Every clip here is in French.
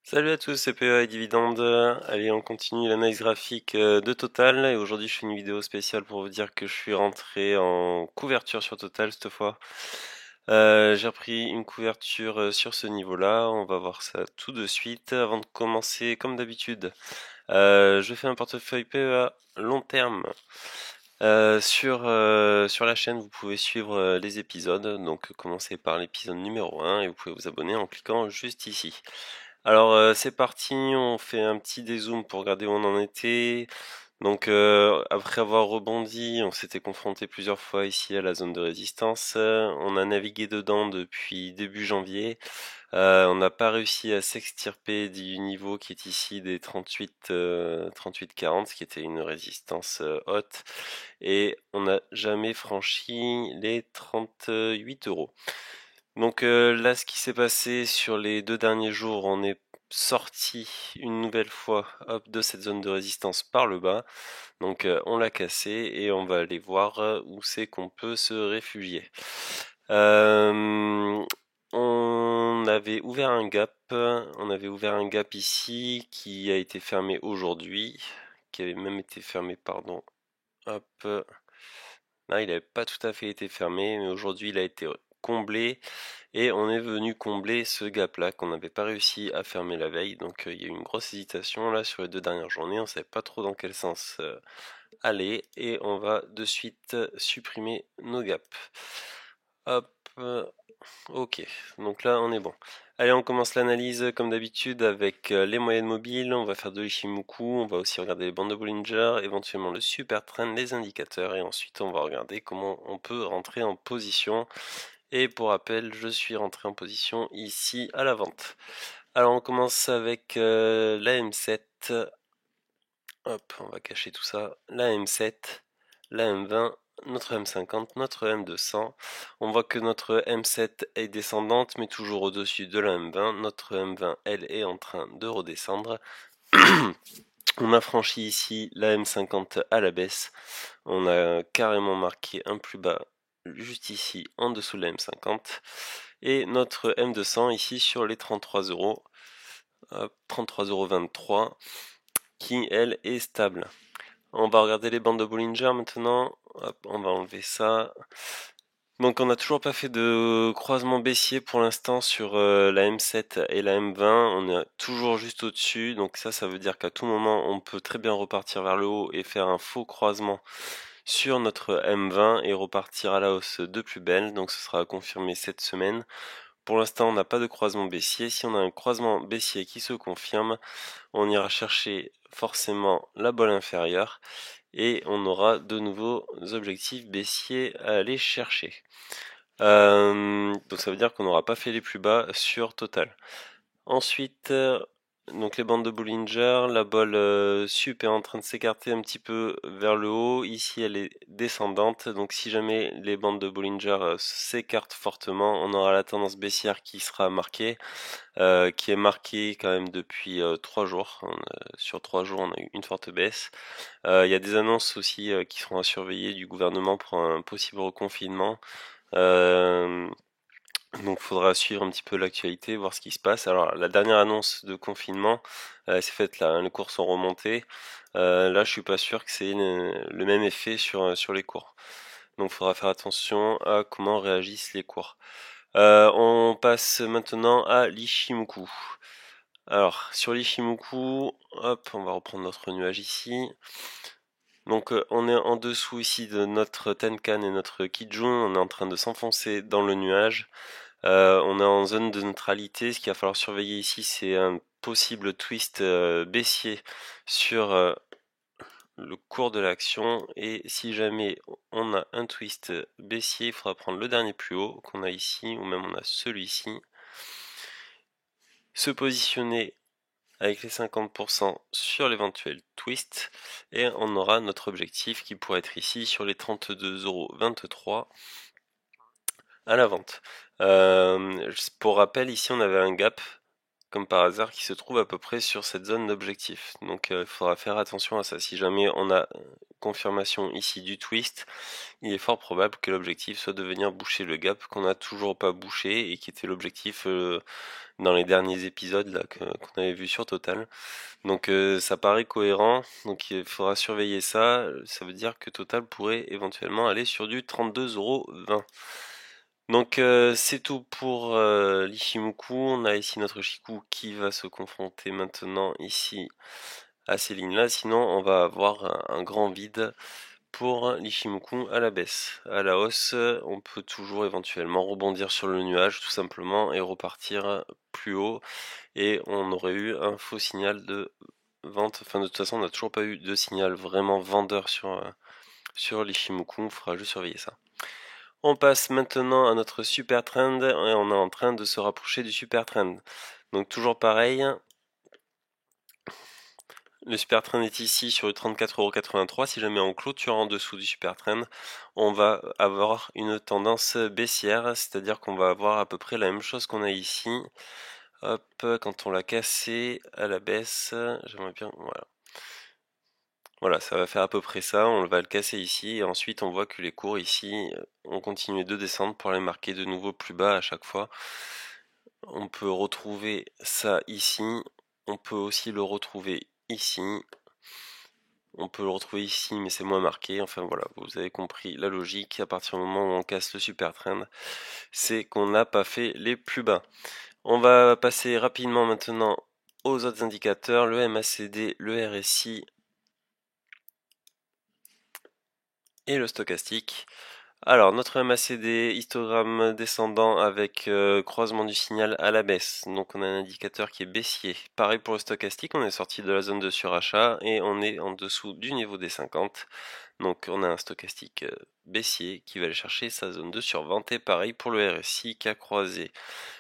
Salut à tous, c'est PEA et Dividende. Allez, on continue l'analyse graphique de Total. Et aujourd'hui, je fais une vidéo spéciale pour vous dire que je suis rentré en couverture sur Total cette fois. J'ai repris une couverture sur ce niveau-là. On va voir ça tout de suite. Avant de commencer, comme d'habitude, je fais un portefeuille PEA long terme. Sur la chaîne, vous pouvez suivre les épisodes. Donc, commencez par l'épisode numéro 1 et vous pouvez vous abonner en cliquant juste ici. Alors c'est parti, on fait un petit dézoom pour regarder où on en était. Donc après avoir rebondi, on s'était confronté plusieurs fois ici à la zone de résistance. On a navigué dedans depuis début janvier. On n'a pas réussi à s'extirper du niveau qui est ici des 38-40, ce qui était une résistance haute. Et on n'a jamais franchi les 38 euros. Donc là, ce qui s'est passé sur les 2 derniers jours, on est sorti une nouvelle fois hop, de cette zone de résistance par le bas. Donc on l'a cassé et on va aller voir où c'est qu'on peut se réfugier. Euh, on avait ouvert un gap ici qui a été fermé aujourd'hui, qui avait même été fermé, pardon. Hop, là, il n'avait pas tout à fait été fermé, mais aujourd'hui il a été comblé et on est venu combler ce gap-là qu'on n'avait pas réussi à fermer la veille. Donc il y a eu une grosse hésitation là sur les 2 dernières journées. On ne savait pas trop dans quel sens aller et on va de suite supprimer nos gaps. Hop, ok. Donc là on est bon. Allez, on commence l'analyse comme d'habitude avec les moyennes mobiles. On va faire de l'Ishimoku. On va aussi regarder les bandes de Bollinger, éventuellement le super trend, les indicateurs et ensuite on va regarder comment on peut rentrer en position. Et pour rappel, je suis rentré en position ici à la vente. Alors on commence avec la M7. Hop, on va cacher tout ça. La M7, la M20, notre M50, notre M200. On voit que notre M7 est descendante, mais toujours au-dessus de la M20. Notre M20, elle, est en train de redescendre. On a franchi ici la M50 à la baisse. On a carrément marqué un plus bas juste ici en dessous de la M50 et notre M200 ici sur les 33 euros, 33,23 € qui elle est stable. On va regarder les bandes de Bollinger maintenant. Hop, on va enlever ça. Donc on n'a toujours pas fait de croisement baissier pour l'instant sur la M7 et la M20, on est toujours juste au-dessus, donc ça veut dire qu'à tout moment on peut très bien repartir vers le haut et faire un faux croisement sur notre M20 et repartir à la hausse de plus belle, donc ce sera confirmé cette semaine. Pour l'instant on n'a pas de croisement baissier, si on a un croisement baissier qui se confirme, on ira chercher forcément la bolle inférieure et on aura de nouveaux objectifs baissiers à aller chercher. Donc ça veut dire qu'on n'aura pas fait les plus bas sur Total. Ensuite, donc les bandes de Bollinger, la bolle sup est en train de s'écarter un petit peu vers le haut. Ici, elle est descendante. Donc si jamais les bandes de Bollinger s'écartent fortement, on aura la tendance baissière qui sera marquée, qui est marquée quand même depuis 3 jours. Sur 3 jours, on a eu une forte baisse. Il y a des annonces aussi qui seront à surveiller du gouvernement pour un possible reconfinement. Donc il faudra suivre un petit peu l'actualité, voir ce qui se passe. Alors la dernière annonce de confinement, c'est faite là, hein, les cours sont remontés. Là je suis pas sûr que c'est le même effet sur les cours. Donc il faudra faire attention à comment réagissent les cours. On passe maintenant à l'Ishimoku. Alors sur l'Ishimoku, hop, on va reprendre notre nuage ici. Donc on est en dessous ici de notre Tenkan et notre Kijun, on est en train de s'enfoncer dans le nuage. On est en zone de neutralité, ce qu'il va falloir surveiller ici c'est un possible twist baissier sur le cours de l'action et si jamais on a un twist baissier, il faudra prendre le dernier plus haut qu'on a ici ou même on a celui-ci, se positionner avec les 50% sur l'éventuel twist et on aura notre objectif qui pourrait être ici sur les 32,23 € à la vente. Pour rappel, ici on avait un gap comme par hasard, qui se trouve à peu près sur cette zone d'objectif. Donc il faudra faire attention à ça. Si jamais on a confirmation ici du twist, il est fort probable que l'objectif soit de venir boucher le gap qu'on n'a toujours pas bouché et qui était l'objectif dans les derniers épisodes là qu'on avait vu sur Total. Donc ça paraît cohérent, donc il faudra surveiller ça. Ça veut dire que Total pourrait éventuellement aller sur du 32,20 €. Donc c'est tout pour l'Ishimoku. On a ici notre Shiku qui va se confronter maintenant ici à ces lignes-là. Sinon on va avoir un grand vide pour l'Ishimoku à la baisse. À la hausse, on peut toujours éventuellement rebondir sur le nuage tout simplement et repartir plus haut. Et on aurait eu un faux signal de vente. Enfin de toute façon on n'a toujours pas eu de signal vraiment vendeur sur l'Ishimoku. Il faudra juste surveiller ça. On passe maintenant à notre super trend et on est en train de se rapprocher du super trend. Donc toujours pareil, le super trend est ici sur le 34,83 €. Si jamais on clôture en dessous du super trend, on va avoir une tendance baissière, c'est-à-dire qu'on va avoir à peu près la même chose qu'on a ici. Hop, quand on l'a cassé à la baisse, j'aimerais bien, voilà. Voilà, ça va faire à peu près ça, on va le casser ici, et ensuite on voit que les cours ici ont continué de descendre pour aller marquer de nouveau plus bas à chaque fois. On peut retrouver ça ici, on peut aussi le retrouver ici, on peut le retrouver ici mais c'est moins marqué, enfin voilà, vous avez compris la logique. À partir du moment où on casse le super trend, c'est qu'on n'a pas fait les plus bas. On va passer rapidement maintenant aux autres indicateurs, le MACD, le RSI et le stochastique. Alors, notre MACD, histogramme descendant avec croisement du signal à la baisse. Donc on a un indicateur qui est baissier. Pareil pour le stochastique, on est sorti de la zone de surachat et on est en dessous du niveau des 50. Donc on a un stochastique baissier qui va aller chercher sa zone de survente. Et pareil pour le RSI qui a croisé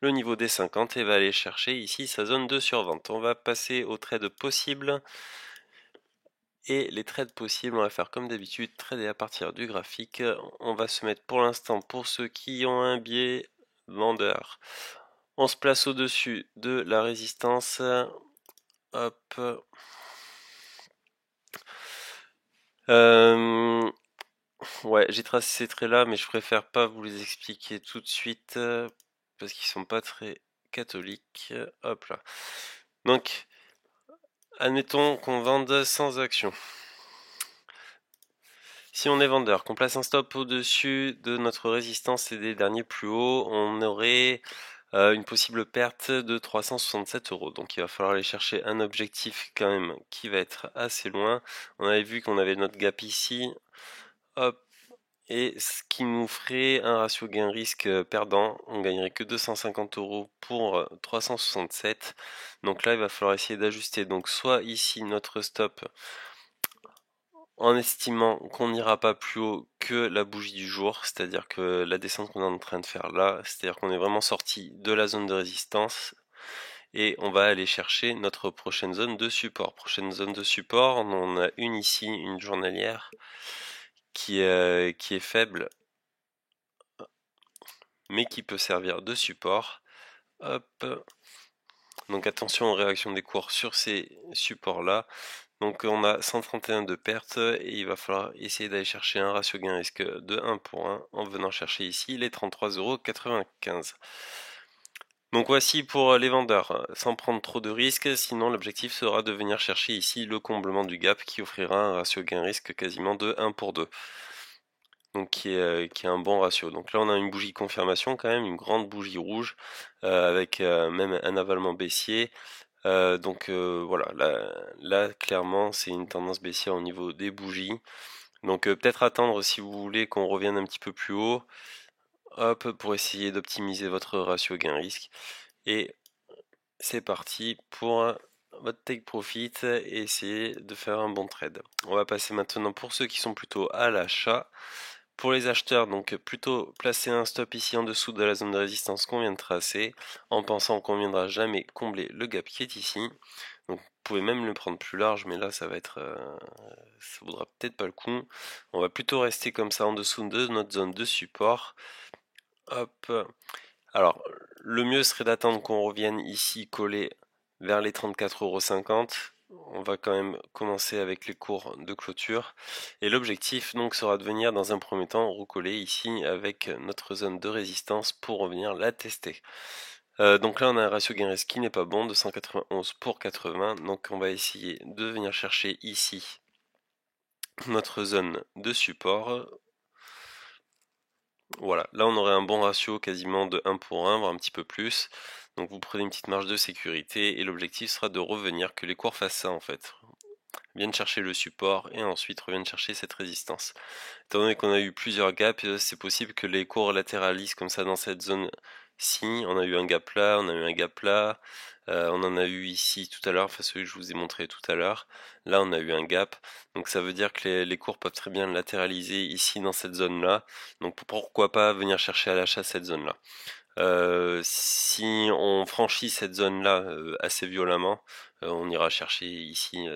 le niveau des 50 et va aller chercher ici sa zone de survente. On va passer au trade possible. Et les trades possibles, on va faire comme d'habitude, trader à partir du graphique. On va se mettre pour l'instant, pour ceux qui ont un biais vendeur, on se place au-dessus de la résistance. Hop. Ouais, j'ai tracé ces traits là, mais je préfère pas vous les expliquer tout de suite parce qu'ils sont pas très catholiques. Hop là. Donc, admettons qu'on vende sans action. Si on est vendeur, qu'on place un stop au-dessus de notre résistance et des derniers plus hauts, on aurait une possible perte de 367 €. Donc il va falloir aller chercher un objectif quand même qui va être assez loin. On avait vu qu'on avait notre gap ici. Hop. Et ce qui nous ferait un ratio gain-risque perdant. On gagnerait que 250 € pour 367. Donc là, il va falloir essayer d'ajuster. Donc soit ici notre stop en estimant qu'on n'ira pas plus haut que la bougie du jour, c'est-à-dire que la descente qu'on est en train de faire là, c'est-à-dire qu'on est vraiment sorti de la zone de résistance et on va aller chercher notre prochaine zone de support. Prochaine zone de support, on en a une ici, une journalière qui est faible mais qui peut servir de support. Hop. Donc attention aux réactions des cours sur ces supports là. Donc on a 131 de perte et il va falloir essayer d'aller chercher un ratio gain-risque de 1 pour 1 en venant chercher ici les 33,95 €. Donc voici pour les vendeurs, sans prendre trop de risques, sinon l'objectif sera de venir chercher ici le comblement du gap qui offrira un ratio gain-risque quasiment de 1 pour 2. Donc qui est un bon ratio. Donc là on a une bougie confirmation quand même, une grande bougie rouge avec même un avalement baissier. Donc voilà, là clairement c'est une tendance baissière au niveau des bougies. Donc peut-être attendre si vous voulez qu'on revienne un petit peu plus haut, hop, pour essayer d'optimiser votre ratio gain-risque. Et c'est parti pour votre take profit et essayer de faire un bon trade. On va passer maintenant pour ceux qui sont plutôt à l'achat. Pour les acheteurs, donc plutôt placer un stop ici en dessous de la zone de résistance qu'on vient de tracer, en pensant qu'on ne viendra jamais combler le gap qui est ici. Donc vous pouvez même le prendre plus large, mais là ça va être, ça vaudra peut-être pas le coup. On va plutôt rester comme ça en dessous de notre zone de support. Hop. Alors, le mieux serait d'attendre qu'on revienne ici coller vers les 34,50 €. On va quand même commencer avec les cours de clôture. Et l'objectif donc sera de venir dans un premier temps recoller ici avec notre zone de résistance pour revenir la tester. Donc là on a un ratio gain-risque qui n'est pas bon, de 191 pour 80. Donc on va essayer de venir chercher ici notre zone de support. Voilà, là on aurait un bon ratio quasiment de 1 pour 1, voire un petit peu plus. Donc vous prenez une petite marge de sécurité et l'objectif sera de revenir, que les cours fassent ça en fait. Viennent chercher le support et ensuite reviennent chercher cette résistance. Étant donné qu'on a eu plusieurs gaps, c'est possible que les cours latéralisent comme ça dans cette zone-ci. On a eu un gap là, on a eu un gap là, on en a eu ici tout à l'heure, enfin celui que je vous ai montré tout à l'heure. Là on a eu un gap, donc ça veut dire que les cours peuvent très bien latéraliser ici dans cette zone-là. Donc pourquoi pas venir chercher à l'achat cette zone-là. Si on franchit cette zone-là assez violemment, on ira chercher ici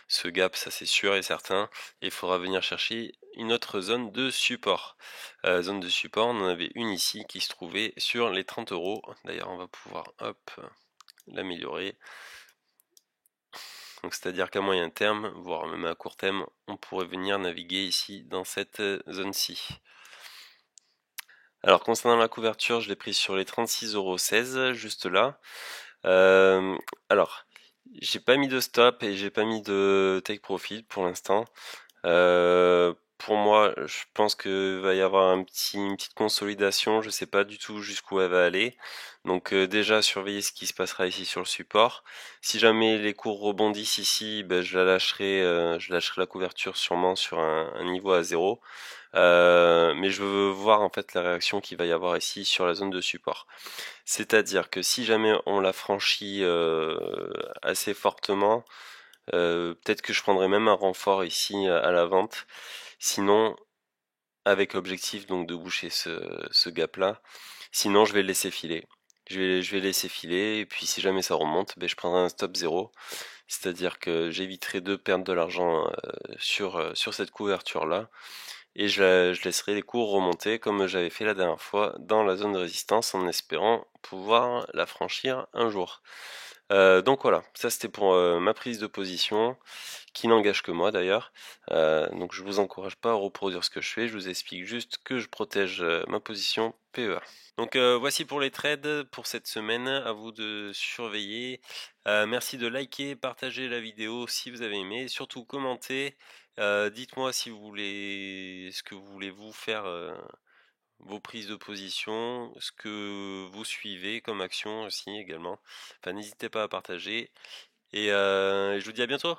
ce gap, ça c'est sûr et certain. Et il faudra venir chercher une autre zone de support. Zone de support, on en avait une ici qui se trouvait sur les 30 €. D'ailleurs, on va pouvoir hop l'améliorer. Donc c'est-à-dire qu'à moyen terme, voire même à court terme, on pourrait venir naviguer ici dans cette zone-ci. Alors concernant la couverture, je l'ai prise sur les 36,16 €, juste là. Alors, j'ai pas mis de stop et j'ai pas mis de take profit pour l'instant. Pour moi, je pense que va y avoir une petite consolidation. Je sais pas du tout jusqu'où elle va aller. Donc déjà surveiller ce qui se passera ici sur le support. Si jamais les cours rebondissent ici, ben, je lâcherai la couverture sûrement sur un niveau à 0. Mais je veux voir en fait la réaction qu'il va y avoir ici sur la zone de support. C'est-à-dire que si jamais on la franchit assez fortement, peut-être que je prendrai même un renfort ici à la vente. Sinon, avec l'objectif donc de boucher ce gap-là. Sinon, je vais le laisser filer. Je vais laisser filer et puis si jamais ça remonte, ben, je prendrai un stop 0. C'est-à-dire que j'éviterai de perdre de l'argent sur cette couverture-là. Et je laisserai les cours remonter comme j'avais fait la dernière fois dans la zone de résistance en espérant pouvoir la franchir un jour. Donc voilà, ça c'était pour ma prise de position, qui n'engage que moi d'ailleurs. Donc je vous encourage pas à reproduire ce que je fais, je vous explique juste que je protège ma position PEA. Donc voici pour les trades pour cette semaine, à vous de surveiller. Merci de liker, partager la vidéo si vous avez aimé, et surtout commentez. Dites-moi si vous voulez, ce que vous voulez vous faire, vos prises de position, ce que vous suivez comme action aussi également. Enfin n'hésitez pas à partager et je vous dis à bientôt.